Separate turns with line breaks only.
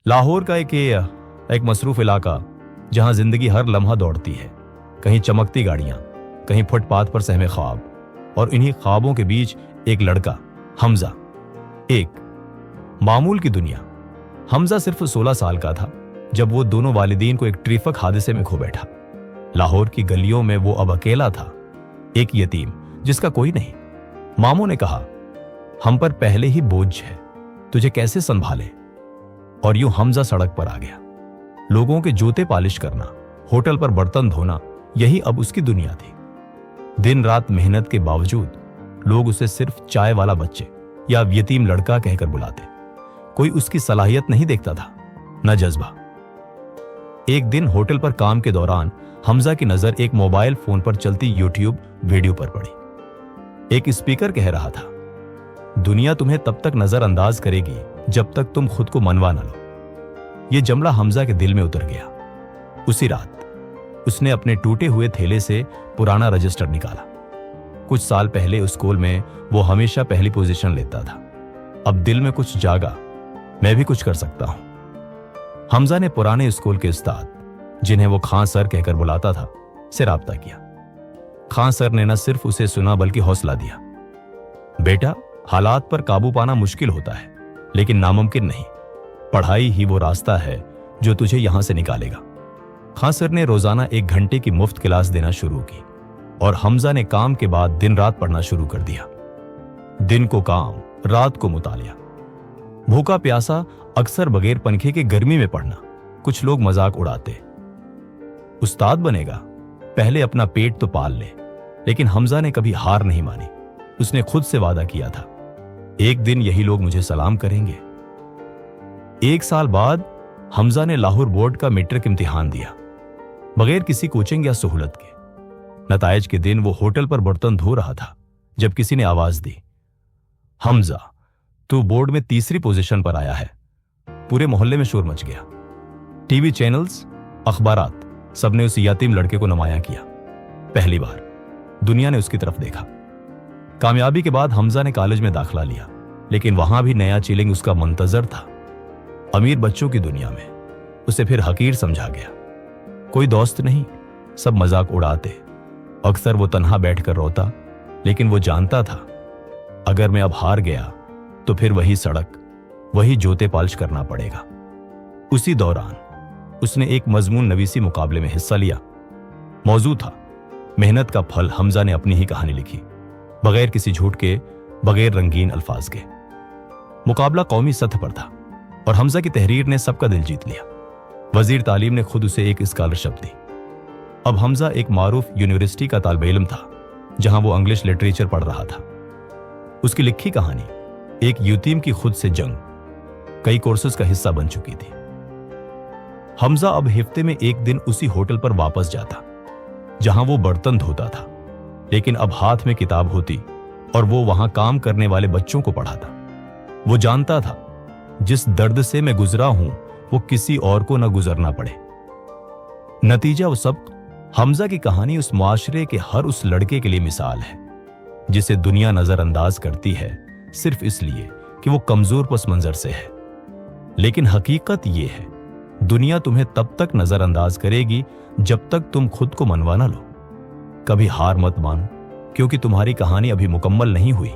लाहौर का एक मसरूफ इलाका जहां जिंदगी हर लम्हा दौड़ती है, कहीं चमकती गाड़ियां, कहीं फुटपाथ पर सहमे ख्वाब, और इन्हीं ख्वाबों के बीच एक लड़का, हमजा। एक मामूल की दुनिया। हमजा सिर्फ 16 साल का था जब वो दोनों वालिदीन को एक ट्रैफिक हादसे में खो बैठा। लाहौर की गलियों में वो अब अकेला था, एक यतीम जिसका कोई नहीं। मामों ने कहा, हम पर पहले ही बोझ है, तुझे कैसे संभाले। और यूं हमजा सड़क पर आ गया। लोगों के जूते पॉलिश करना, होटल पर बर्तन धोना, यही अब उसकी दुनिया थी। दिन रात मेहनत के बावजूद लोग उसे सिर्फ चाय वाला बच्चे या यतीम लड़का कहकर बुलाते। कोई उसकी सलाहियत नहीं देखता था, न जज्बा। एक दिन होटल पर काम के दौरान हमजा की नजर एक मोबाइल फोन पर चलती यूट्यूब वीडियो पर पड़ी। एक स्पीकर कह रहा था, दुनिया तुम्हें तब तक नजरअंदाज करेगी जब तक तुम खुद को मनवा न लो। यह जुमला हमजा के दिल में उतर गया। उसी रात उसने अपने टूटे हुए थैले से पुराना रजिस्टर निकाला। कुछ साल पहले उस स्कूल में वो हमेशा पहली पोजीशन लेता था। अब दिल में कुछ जागा, मैं भी कुछ कर सकता हूं। हमजा ने पुराने स्कूल के उस्ताद, जिन्हें वो खां सर कहकर बुलाता था, से राब्ता किया। खां सर ने न सिर्फ उसे सुना बल्कि हौसला दिया। बेटा, हालात पर काबू पाना मुश्किल होता है, लेकिन नामुमकिन नहीं। पढ़ाई ही वो रास्ता है जो तुझे यहां से निकालेगा। खां सर ने रोजाना 1 घंटे की मुफ्त क्लास देना शुरू की और हमजा ने काम के बाद दिन रात पढ़ना शुरू कर दिया। दिन को काम, रात को मुतालिया। भूखा प्यासा, अक्सर बगैर पंखे के गर्मी में पढ़ना। कुछ लोग मजाक उड़ाते, उस्ताद बनेगा, पहले अपना पेट तो पाल ले। लेकिन हमजा ने कभी हार नहीं मानी। उसने खुद से वादा किया था, एक दिन यही लोग मुझे सलाम करेंगे। 1 साल बाद हमजा ने लाहौर बोर्ड का मैट्रिक इम्तिहान दिया, बगैर किसी कोचिंग या सहूलत के। नताइज के दिन वो होटल पर बर्तन धो रहा था जब किसी ने आवाज दी, हमजा, तू बोर्ड में 3री पोजीशन पर आया है। पूरे मोहल्ले में शोर मच गया। टीवी चैनल्स, अखबारात, सबने उस यतीम लड़के को नुमाया किया। पहली बार दुनिया ने उसकी तरफ देखा। कामयाबी के बाद हमजा ने कॉलेज में दाखिला लिया, लेकिन वहां भी नया चैलेंज उसका मुंतजर था। अमीर बच्चों की दुनिया में उसे फिर हकीर समझा गया। कोई दोस्त नहीं, सब मजाक उड़ाते। अक्सर वो तन्हा बैठकर रोता, लेकिन वो जानता था, अगर मैं अब हार गया तो फिर वही सड़क, वही जूते पॉलिश करना पड़ेगा। उसी दौरान उसने एक मजमून नवीसी मुकाबले में हिस्सा लिया। मौजू था, मेहनत का फल। हमजा ने अपनी ही कहानी लिखी, बगैर किसी झूठ के, बगैर रंगीन अल्फाज के। मुकाबला कौमी सतह पर था और हमजा की तहरीर ने सबका दिल जीत लिया। वजीर तालीम ने खुद उसे एक स्कॉलरशिप दी। अब हमजा एक मारूफ यूनिवर्सिटी का तालिब इल्म था, जहां वो इंग्लिश लिटरेचर पढ़ रहा था। उसकी लिखी कहानी, एक यतीम की खुद से जंग, कई कोर्सेज का हिस्सा बन चुकी थी। हमजा अब हफ्ते में 1 दिन उसी होटल पर वापस जाता जहां वो बर्तन धोता था, लेकिन अब हाथ में किताब होती और वो वहां काम करने वाले बच्चों को पढ़ाता। वो जानता था, जिस दर्द से मैं गुजरा हूं वो किसी और को न गुजरना पड़े। नतीजा वो सब, हमजा की कहानी उस मुआशरे के हर उस लड़के के लिए मिसाल है जिसे दुनिया नजरअंदाज करती है सिर्फ इसलिए कि वो कमजोर पस मंजर से है। लेकिन हकीकत ये है, दुनिया तुम्हें तब तक नजरअंदाज करेगी जब तक तुम खुद को मनवा ना लो। कभी हार मत मानो, क्योंकि तुम्हारी कहानी अभी मुकम्मल नहीं हुई।